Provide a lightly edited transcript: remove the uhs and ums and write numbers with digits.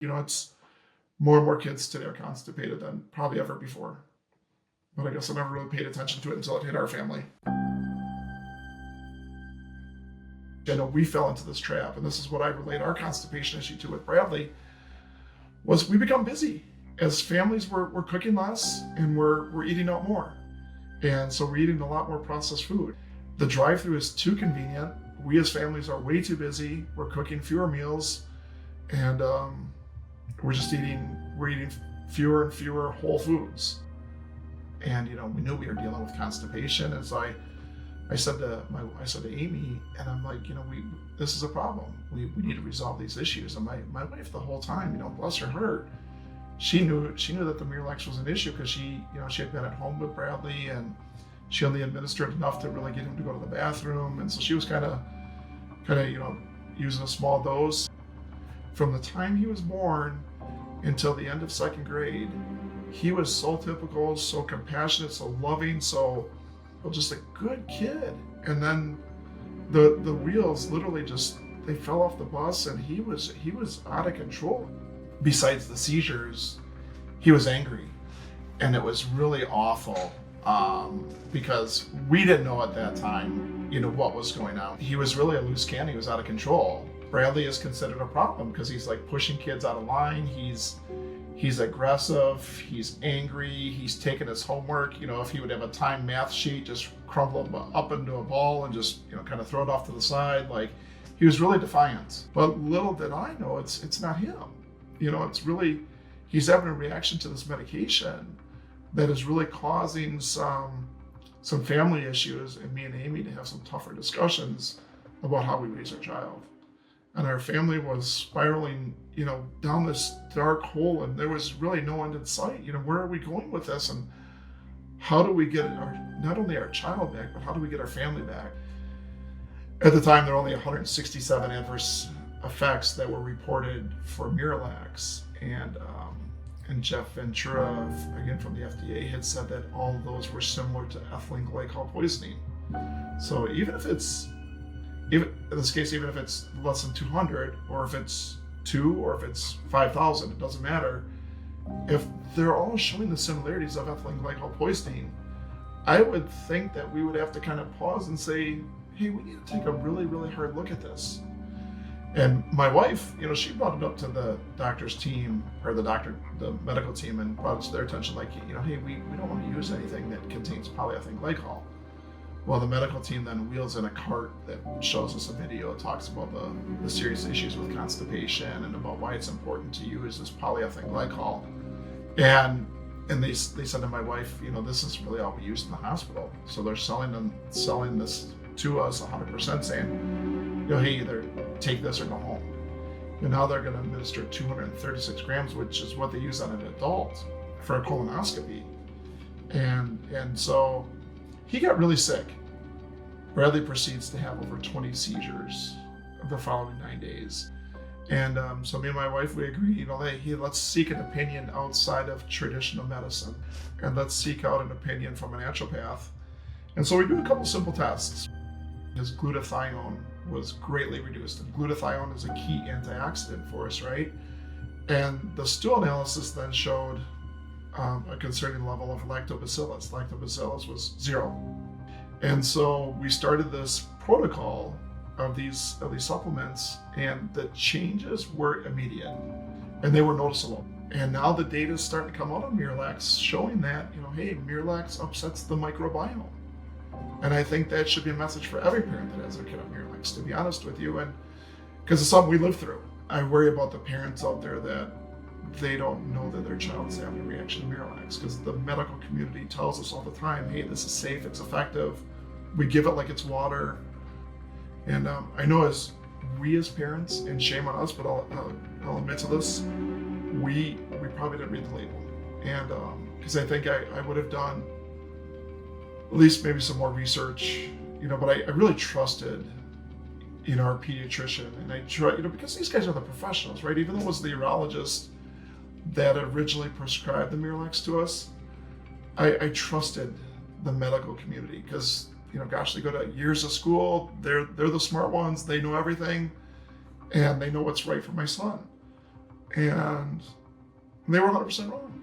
It's more and more kids today are constipated than probably ever before. But I guess I never really paid attention to it until it hit our family. We fell into this trap, and this is what I relate our constipation issue to with Bradley, was we become busy. As families, we're cooking less and we're eating out more. And so we're eating a lot more processed food. The drive-through is too convenient. We as families are way too busy. We're cooking fewer meals, and we're eating fewer and fewer whole foods. And we knew we were dealing with constipation, and so I said to Amy, and I'm like, this is a problem. We need to resolve these issues. And my wife the whole time, bless her heart, she knew that the MiraLAX was an issue because she had been at home with Bradley, and she only administered enough to really get him to go to the bathroom. And so she was kind of using a small dose. From the time he was born until the end of second grade, he was so typical, so compassionate, so loving, so just a good kid. And then the wheels literally they fell off the bus, and he was out of control. Besides the seizures, he was angry, and it was really awful because we didn't know at that time what was going on. He was really a loose cannon. He was out of control. Bradley is considered a problem because he's like pushing kids out of line. He's aggressive, he's angry, he's taking his homework. If he would have a timed math sheet, just crumble it up into a ball and just, kind of throw it off to the side. Like, he was really defiant. But little did I know, it's not him. It's really, he's having a reaction to this medication that is really causing some family issues, and me and Amy to have some tougher discussions about how we raise our child. And our family was spiraling, down this dark hole, and there was really no end in sight. Where are we going with this, and how do we get not only our child back, but how do we get our family back? At the time, there were only 167 adverse effects that were reported for MiraLAX, and Jeff Ventura, again from the FDA, had said that all of those were similar to ethylene glycol poisoning. So even if it's less than 200, or if it's 2, or if it's 5,000, it doesn't matter. If they're all showing the similarities of ethylene glycol poisoning, I would think that we would have to kind of pause and say, hey, we need to take a really, really hard look at this. And my wife, she brought it up to the doctor's team, or the medical team, and brought it to their attention, like, hey, we don't want to use anything that contains polyethylene glycol. Well, the medical team then wheels in a cart that shows us a video. It talks about the serious issues with constipation and about why it's important to use this polyethylene glycol. And they said to my wife, this is really all we use in the hospital. So they're selling this to us 100%, saying, hey, either take this or go home. And now they're going to administer 236 grams, which is what they use on an adult for a colonoscopy. And so he got really sick. Bradley proceeds to have over 20 seizures the following 9 days. And so me and my wife, we agreed, hey, let's seek an opinion outside of traditional medicine, and let's seek out an opinion from a naturopath. And so we do a couple simple tests. His glutathione was greatly reduced, and glutathione is a key antioxidant for us, right? And the stool analysis then showed a concerning level of lactobacillus. Lactobacillus was 0. And so we started this protocol of these supplements, and the changes were immediate, and they were noticeable. And now the data is starting to come out on MiraLAX showing that, hey, MiraLAX upsets the microbiome. And I think that should be a message for every parent that has a kid on MiraLAX, to be honest with you, and because it's something we live through. I worry about the parents out there that they don't know that their child is having a reaction to MiraLAX, because the medical community tells us all the time, hey, this is safe, it's effective. We give it like it's water. And I know as parents, and shame on us, but I'll admit to this, we probably didn't read the label. And because I think I would have done at least maybe some more research, but I really trusted our pediatrician, and I try, because these guys are the professionals, right? Even though it was the urologist that originally prescribed the MiraLAX to us, I trusted the medical community because, gosh, they go to years of school. They're the smart ones. They know everything, and they know what's right for my son. And they were 100% wrong.